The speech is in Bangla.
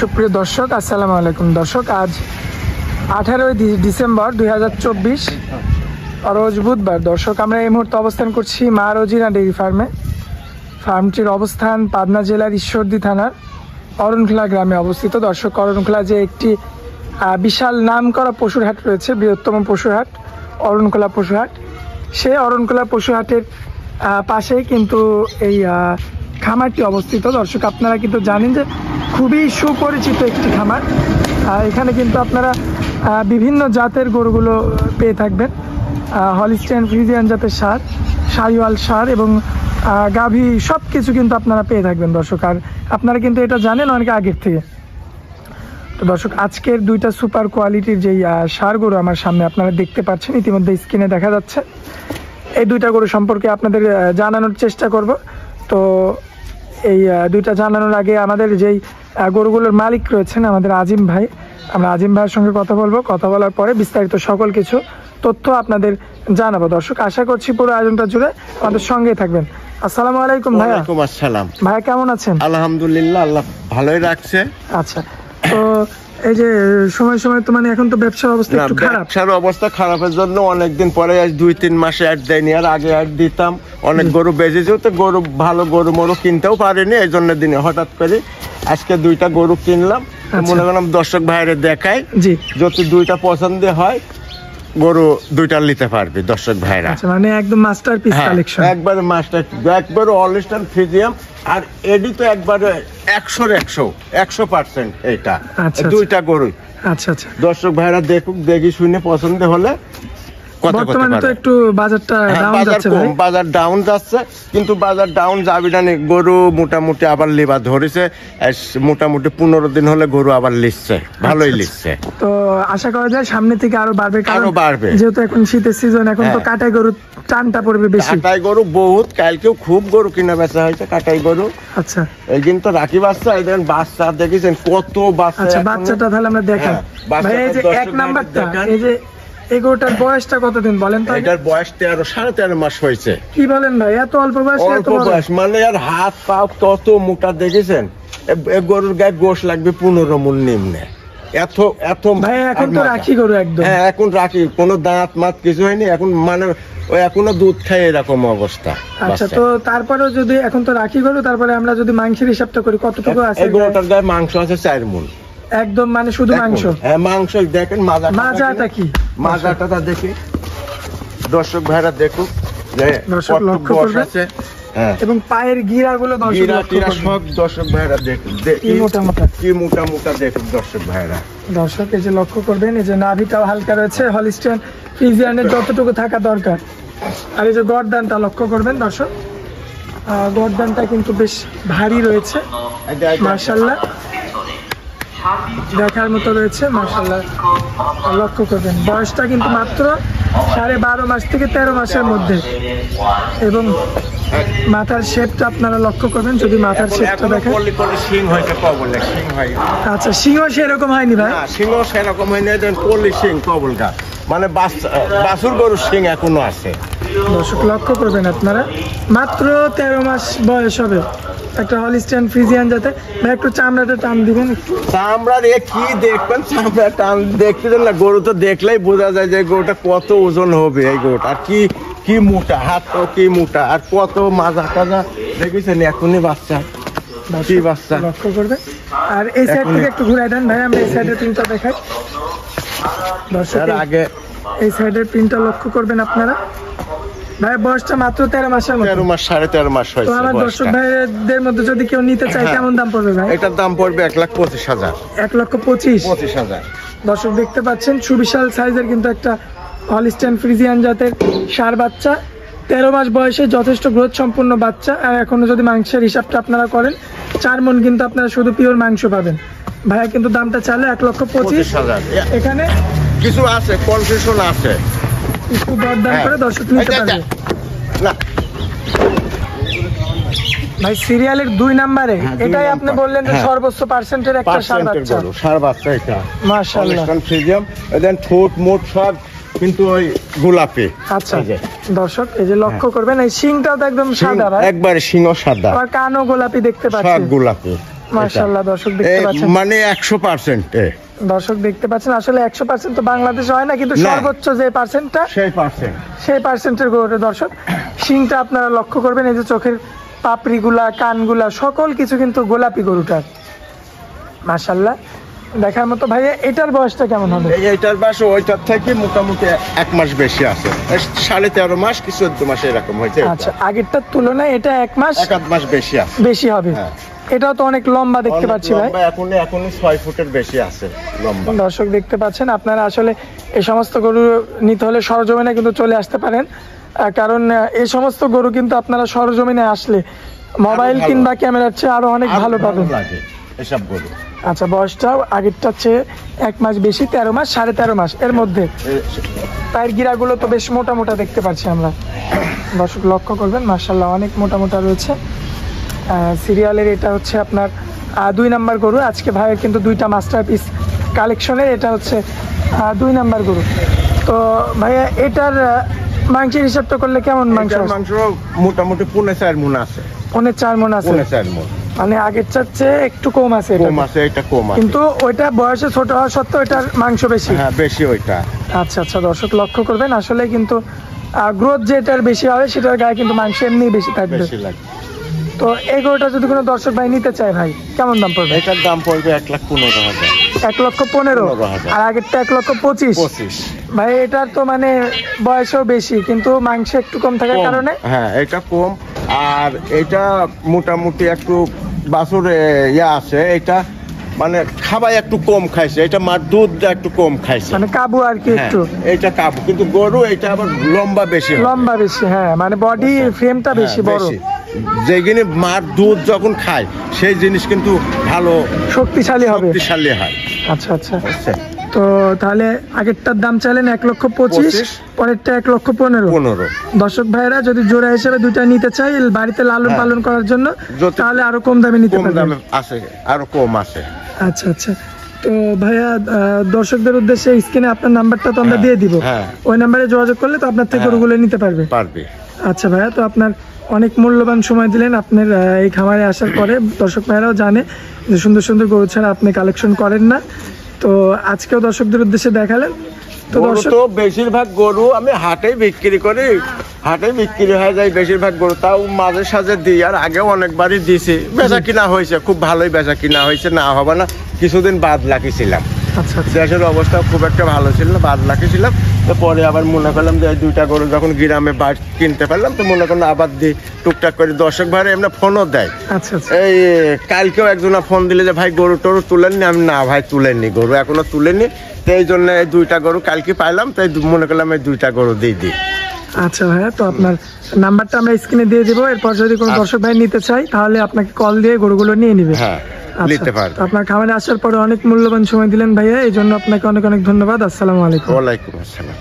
সুপ্রিয় দর্শক, আসসালামু আলাইকুম। দর্শক, আজ 18 ডিসেম্বর 2024 রোজ বুধবার। দর্শক, আমরা এই মুহূর্তে অবস্থান করছি মা রোজিনা ডেইরি ফার্মে। ফার্মটির অবস্থান পাবনা জেলার ঈশ্বরদী থানার অরণখোলা গ্রামে অবস্থিত। দর্শক, অরণখোলা যে একটি বিশাল নামকরা পশুর হাট রয়েছে, বৃহত্তম পশুর হাট অরণখোলা পশুহাট, সেই অরণখোলা পশুহাটের পাশেই কিন্তু এই খামারটি অবস্থিত। দর্শক, আপনারা কিন্তু জানেন যে খুবই সুপরিচিত একটি খামার। এখানে কিন্তু আপনারা বিভিন্ন জাতের গরুগুলো পেয়ে থাকবেন। হলিস্টিয়ান ফ্রিজিয়ান জাতের সার, শাহিওয়াল সার এবং গাভী সব কিছু কিন্তু আপনারা পেয়ে থাকবেন। দর্শক, আর আপনারা কিন্তু এটা জানেন অনেক আগের থেকে। তো দর্শক, আজকের দুইটা সুপার কোয়ালিটির যেই সার গরু আমার সামনে আপনারা দেখতে পাচ্ছেন, ইতিমধ্যে স্ক্রিনে দেখা যাচ্ছে, এই দুইটা গরু সম্পর্কে আপনাদের জানানোর চেষ্টা করব। তো এই দুইটা জানানোর আগে আমাদের যেই গরুগুলোর মালিক রয়েছেন আমাদের আজিম ভাই, আমরা আজিম ভাইয়ের সঙ্গে কথা বলবো। কথা বলার পরে বিস্তারিত সকল কিছু তথ্য আপনাদের জানাবো। দর্শক, আশা করছি পুরো আয়োজনটা জুড়ে আমাদের সঙ্গেই থাকবেন। আসসালামু আলাইকুম ভাইয়া। ওয়ালাইকুম আসসালাম। ভাইয়া কেমন আছেন? আলহামদুলিল্লাহ, আল্লাহ ভালোই রাখছে। আচ্ছা, তো এই যে সময় সময় তো মানে এখন তো ব্যবসার অবস্থা একটু খারাপ। ব্যবসার অবস্থা খারাপের জন্য অনেকদিন পরে আজ 2-3 মাসে অ্যাড দেয়নি, আর আগে অ্যাড দিতাম। অনেক গরু বেঁচেছে, তো গরু ভালো গরু মরু কিনতেও পারিনি, এই জন্য দিনে হঠাৎ করে আজকে দুইটা গরু কিনলাম। মনে করলাম দর্শক ভাইরে দেখাই, যদি দুইটা পছন্দ হয় গরু দুইটা নিতে পারবে দর্শক ভাইরা। মানে একদম মাস্টারপিস কালেকশন, একবারে মাস্টার, একবারে হলিস্টিয়ান ফ্রিজিয়ান, আর এডি তো একবারে 100% এটা। দুইটা গরু। আচ্ছা আচ্ছা, দর্শক ভাইরা দেখুক, দেখি শুনে পছন্দ হলে বর্তমানে তো একটু বাজারটা ডাউন যাচ্ছে ভাই। বাজার ডাউন যাচ্ছে, কিন্তু বাজার ডাউন যাবে না, গরু মোটামুটি আবার লিবা ধরেছে। মোটামুটি 15 দিন হলে গরু আবার লিখছে, ভালোই লিখছে। তো আশা করা যায় সামনে থেকে আরো বাড়বে, আরো বাড়বে, যেহেতু এখন শীতের সিজন, এখন তো কাটাই গরু টানটা পড়বে বেশি। কাটাই গরু বহুত, কালকেও খুব গরু কিনা বেচা হয়েছে কাটাই গরু। আচ্ছা, এই কিন্তু রাখি বাচ্চা, এই দেখেন বাচ্চা দেখেছেন কত বাচ্চা। আচ্ছা, বাচ্চাটা তাহলে আমরা দেখাই ভাই। এই যে এক নাম্বারটা, এই যে এই গরুটার বয়সটা কতদিন বলেন তো? এটার বয়স 13.5 মাস হয়েছে। কি বলেন ভাই, এত অল্প বয়স? অল্প বয়স মানে আর হাত পা কত মোটা দেখেছেন। গরুর গায়ে গোশ লাগবে 15 মণ নিম্নে। এত এত ভাই, এখন তো রাখি গরু একদম। হ্যাঁ, এখন রাখি, কোনো দাঁত মাত কিছু হয়নি এখন, মানে ওই এখনো দুধ খায় এরকম অবস্থা। আচ্ছা, তো তারপরেও যদি এখন তো রাখি গরু, তারপরে আমরা যদি মাংসের হিসাবটা করি কতটুকু আছে? এই গরুটার গায়ে মাংস আছে 4 মণ একদম, মানে শুধু মাংস? হ্যাঁ, মাংস দেখেন। মাজাটা কি? মাজাটা দেখি দর্শক ভাইরা দেখুক, দর্শক লক্ষ্য করবে। এবং পায়ের গিরাগুলো সব দর্শক ভাইরা দেখুন, কি মোটা মোটা দেখুন দর্শক ভাইরা। দর্শক, এই যে লক্ষ্য করবেন, এই যে নাভিটাও হালকা রয়েছে, হলিস্টিয়ান ফ্রিজিয়ানের যতটুকু থাকা দরকার। আর এই যে গর্দানটা লক্ষ্য করবেন দর্শক, গর্দানটা কিন্তু বেশ ভারী রয়েছে, মাশাআল্লাহ, দেখার মতো রয়েছে, মাশাআল্লাহ। লক্ষ্য করবেন বয়সটা কিন্তু মাত্র 12.5 মাস থেকে 13 মাসের মধ্যে। এবং মাথার শেপটা আপনারা লক্ষ্য করবেন, যদি মাথার শেপটা দেখেন। আচ্ছা, সিংহ সেরকম হয়নি ভাই? সিংহ সেরকম হয়নি, কলি সিং কবলটা, মানে বাছুর গরুর সিং এখনো আছে। দর্শক লক্ষ্য করবেন আপনারা, মাত্র 13 মাস বয়স হবে একটা হলিস্টিয়ান ফ্রিজিয়ান জাতে। ভাই, একটু চামড়াটা টান দিবেন। চামড়ার কি দেখবেন, চামড়া টান দেখতে না, গরু তো দেখলেই বোঝা যায় যে গরুটা কত ওজন হবে। এই গরুটা আর কি মোটা, হাত তো কি মোটা, আর কত মাজা টাজা দেখেছেন। এখনই বাচ্চা, কি বাচ্চা লক্ষ্য করবে। আর এই সাইড থেকে একটু ঘুরাই দেন ভাই, আমরা এই সাইডের প্রিন্টটা দেখাই। দর্শক, আগে এই সাইডের প্রিন্টটা লক্ষ্য করবেন আপনারা। ভাই, বয়সটা মাত্র 13 মাসের মতো। 13 মাস, 13.5 মাস হয়েছে। তো আমার দর্শক ভাইদের মধ্যে যদি কেউ নিতে চায়, কেমন দাম পড়বে ভাই? এটার দাম পড়বে 1,25,000। 1,25,000। দর্শক দেখতে পাচ্ছেন, সুবিশাল সাইজের কিন্তু একটা হলিস্টিয়ান ফ্রিজিয়ান জাতের ষাঁড় বাচ্চা, 13 মাস বয়সে যথেষ্ট গ্রোথ সম্পূর্ণ বাচ্চা। আর এখনো যদি মাংসের হিসাবটা আপনারা করেন, 4 মণ কিন্তু আপনারা শুধু পিওর মাংস পাবেন। ভাইয়া কিন্তু দামটা চাইলে 1,25,000। এখানে কিছু আছে, কনসেশন আছে, একটু দরদাম করে দর্শক নিতে পারবে। ভাই, সিরিয়ালের 2 নম্বরে এটাই আপনি বললেন যে সর্বোচ্চ পার্সেন্টের একটা ষাঁড় বাচ্চা এটা, মাশাআল্লাহ। ফ্রিজিয়ান, এদেন ঠোঁট মোট সব কিন্তু ওই গোলাপি। আচ্ছা, দর্শক এই যে লক্ষ্য করবেন, এই শিংটাও তো একদম সাদা ভাই, একবারে শিং সাদা, আর কানও গোলাপি দেখতে পাচ্ছেন, সব গোলাপি। মাশাআল্লাহ দর্শক দেখতে পাচ্ছেন, মানে 100%। দর্শক দেখতে পাচ্ছেন আসলে 100% তো বাংলাদেশে হয় না, কিন্তু না। সর্বোচ্চ যে পার্সেন্টটা সেই পার্সেন্টের গরুটা দর্শক। শিংটা আপনারা লক্ষ্য করবেন, এই যে চোখের পাপড়িগুলা, কানগুলা, সকল কিছু কিন্তু গোলাপি গরুটার। মাশাআল্লাহ দেখার মতো। ভাইয়া এটার বয়সটা কেমন হবে? এইটার বয়স ওইটার থেকে মোটামুটি 1 মাস বেশি আছে, 13.5 মাস কি 14 মাস এরকম হয়েছে। আচ্ছা, আগেরটার তুলনায় এটা 1 মাস 1 মাস বেশি আছে, বেশি হবে। হ্যাঁ। এটাও তো অনেক লম্বা দেখতে পাচ্ছি ভাই। এখনই 6 ফুটের বেশি আছে লম্বা। দর্শক দেখতে পাচ্ছেন, আপনারা আসলে এই সমস্ত গরু নিতে হলে সরজমিনে কিন্তু চলে আসতে পারেন, কারণ এই সমস্ত গরু কিন্তু আপনারা সরজমিনে আসলে মোবাইল কিংবা ক্যামেরার চেয়ে আরো অনেক ভালো পাবেন এসব গরু। আচ্ছা, বয়সটাও আগেরটার চেয়ে 1 মাস বেশি, 13 মাস 13.5 মাস এর মধ্যে। পায়ের গিরাগুলো তো বেশ মোটা মোটা দেখতে পাচ্ছি আমরা, দর্শক লক্ষ্য করবেন। মাশাআল্লাহ অনেক মোটা মোটা রয়েছে। সিরিয়ালের এটা হচ্ছে আপনার 2 নাম্বার গরু। আজকে ভাইয়ের কিন্তু 2টা মাস্টারপিস কালেকশনের, এটা হচ্ছে 2 নাম্বার গরু। তো ভাইয়া এটার মাংসের হিসাবটা করলে কেমন মাংস? মাংস মোটামুটি 4.5 মণ আছে। 4.5 মণ আছে, 4.5 মণ, মানে আগের চেয়ে একটু কম আছে। এটা কম আছে, কিন্তু ওইটা বয়সে ছোট হওয়া সত্ত্বেও এটার মাংস বেশি। হ্যাঁ বেশি ওইটা। আচ্ছা আচ্ছা, দর্শক লক্ষ্য করবেন আসলে কিন্তু গ্রোথ যেটার বেশি হবে সেটার গায়ে কিন্তু মাংস এমনি বেশি থাকবে। তো এই গরুটা যদি কোনো দর্শক ভাই নিতে চায় ভাই, কেমন দাম পড়বে? এটার দাম পড়বে 1,15,000। 1,15,000, আর আগেরটা 1,25,000। ভাই এটার তো মানে বয়সও বেশি কিন্তু মাংস একটু কম থাকার কারণে। হ্যাঁ এটা কম, আর এটা মোটামুটি একটু বাছুর আছে। এটা মানে খাবার একটু কম খাইছে, এটা মার দুধটা একটু কম খাইছে, মানে কাবু আর কি একটু। এটা কাবু, কিন্তু গরু এটা আবার লম্বা বেশি। হ্যাঁ, মানে বডি ফ্রেমটা বেশি বড়। যেখানে মার দুধ যখন খায় সেই জিনিস কিন্তু ভালো শক্তিশালী হয়। আচ্ছা আচ্ছা, তো তাহলে আগেরটার দাম চাইলেন 1,25,000, পরেরটা 1,15,000। দর্শক ভাইরা যদি জোড়া হিসেবে 2টা নিতে চাই বাড়িতে লালন পালন করার জন্য, তাহলে আরো কম দামে নিতে পারবেন। আরো কম আছে। আচ্ছা আচ্ছা, তো ভাইয়া দর্শকদের উদ্দেশ্যে স্ক্রিনে আপনার নাম্বারটা তো আমরা দিয়ে দিব, ওই নাম্বারে যোগাযোগ করলে তো আপনার থেকে গরুগুলো নিতে পারবে। আচ্ছা ভাইয়া, তো আপনার অনেক মূল্যবান সময় দিলেন আপনার এই খামারে আসার পরে। দর্শক ভাইরাও জানে যে সুন্দর সুন্দর গরু ছাড়া আপনি কালেকশন করেন না, তো আজকেও দর্শকদের উদ্দেশ্যে দেখালেন। তো বেশিরভাগ গরু আমি হাটেই বিক্রি করি, হাটে বিক্রি হয়ে যায় বেশিরভাগ গরু, তাও মাঝে সাঝে দিই। আর আগেও অনেকবারই দিছি, বেচা কিনা হয়েছে, খুব ভালোই বেচা কিনা হয়েছে, না হবে না। কিছুদিন বাদ লাখিছিলাম, দেশের অবস্থা খুব একটা ভালো ছিল না, বাদ লাখিছিলাম। তো পরে আবার মনে করলাম যে 2টা গরু যখন গ্রামে কিনতে পারলাম, তো মনে করলাম আবার দিই টুকটাক করে। দর্শক ভাইরা এমনি ফোনও দেয়। এই কালকেও একজনা ফোন দিলে যে ভাই গরু টরু তুলেননি, আমি না ভাই তুলেননি, গরু এখনো তুলেননি। তো এই জন্য এই 2টা গরু কালকে পাইলাম, তাই মনে করলাম এই 2টা গরু দিয়ে দিই। আচ্ছা ভাইয়া, তো আপনার নাম্বারটা আমরা স্ক্রিনে দিয়ে দিব, এরপর যদি কোনো দর্শক ভাই নিতে চাই তাহলে আপনাকে কল দিয়ে গরুগুলো নিয়ে নিবে। আপনার খামারে আসার পরে অনেক মূল্যবান সময় দিলেন ভাইয়া, এই জন্য আপনাকে অনেক অনেক ধন্যবাদ। আসসালামু আলাইকুম। ওয়ালাইকুম আসসালাম।